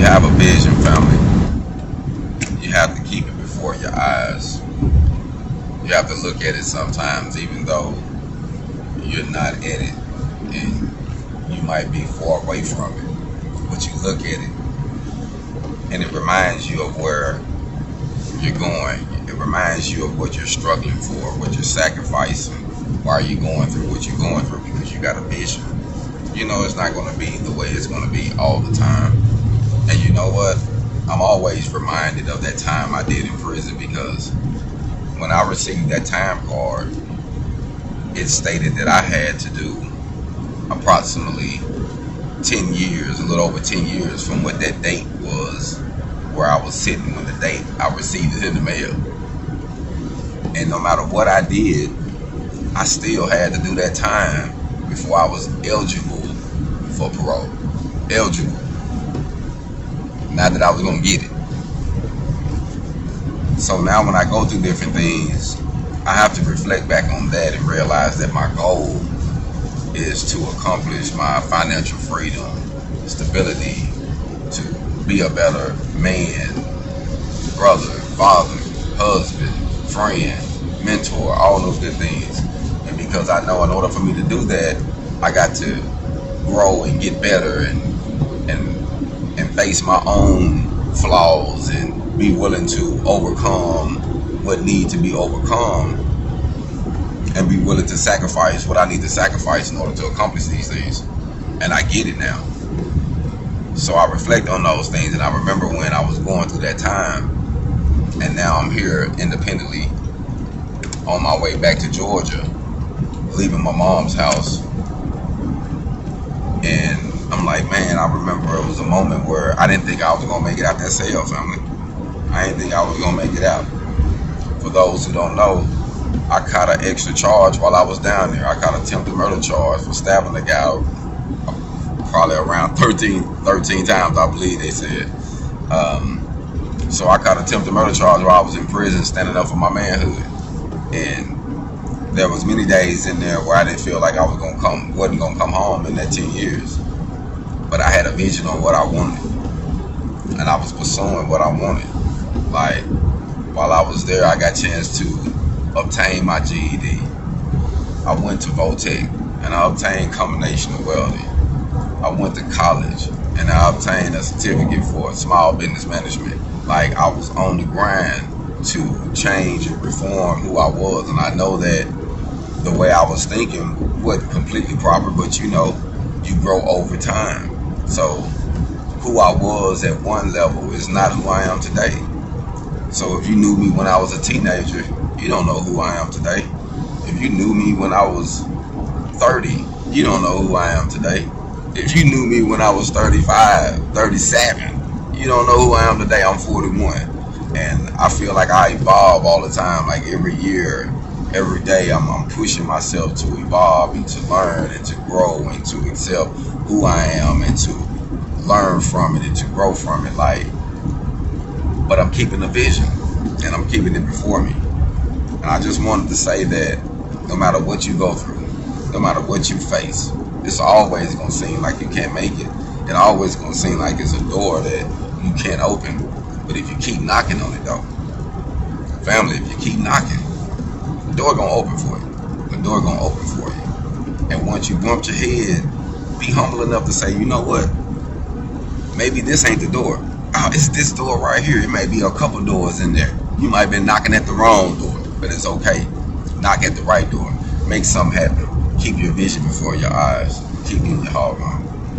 you have a vision, family, you have to keep it before your eyes. You have to look at it sometimes, even though you're not in it and you might be far away from it. But you look at it and it reminds you of where you're going. It reminds you of what you're struggling for, what you're sacrificing, why are you going through what you're going through, because you got a vision. You know it's not going to be the way it's going to be all the time. And you know what? I'm always reminded of that time I did in prison, because when I received that time card, it stated that I had to do approximately 10 years, a little over 10 years from what that date was, where I was sitting when the date I received it in the mail. And no matter what I did, I still had to do that time before I was eligible for parole. Eligible. Not that I was going to get it. So now when I go through different things, I have to reflect back on that and realize that my goal is to accomplish my financial freedom, stability, to be a better man, brother, father, husband, friend, mentor, all those good things. And because I know in order for me to do that, I got to grow and get better and face my own flaws and be willing to overcome what needs to be overcome and be willing to sacrifice what I need to sacrifice in order to accomplish these things. And I get it now. So I reflect on those things, and I remember when I was going through that time, and now I'm here independently on my way back to Georgia, leaving my mom's house. And I'm like, man, I remember it was a moment where I didn't think I was going to make it out that cell, family. I didn't think I was going to make it out. For those who don't know, I caught an extra charge while I was down there. I caught an attempted murder charge for stabbing the guy probably around 13 times, I believe they said. So I caught an attempted murder charge while I was in prison, standing up for my manhood. And there was many days in there where I didn't feel like I wasn't gonna come home in that 10 years. But I had a vision on what I wanted, and I was pursuing what I wanted. Like, while I was there, I got a chance to obtain my GED. I went to Votech, and I obtained combination of welding. I went to college, and I obtained a certificate for small business management. Like, I was on the grind to change and reform who I was, and I know that the way I was thinking wasn't completely proper, but you know, you grow over time. So who I was at one level is not who I am today. So if you knew me when I was a teenager, you don't know who I am today. If you knew me when I was 30, you don't know who I am today. If you knew me when I was 35, 37, you don't know who I am today. I'm 41. And I feel like I evolve all the time. Like every year, every day, I'm pushing myself to evolve and to learn and to grow and to accept who I am and to learn from it and to grow from it. Like, but I'm keeping a vision and I'm keeping it before me. And I just wanted to say that no matter what you go through, no matter what you face, it's always going to seem like you can't make it. It's always going to seem like it's a door that you can't open. But if you keep knocking on it, though, family, if you keep knocking, the door going to open for you. The door going to open for you. And once you bump your head, be humble enough to say, you know what? Maybe this ain't the door. Oh, it's this door right here. It may be a couple doors in there. You might have been knocking at the wrong door, but it's okay. Knock at the right door. Make something happen. Keep your vision before your eyes. Keep in your HogOn.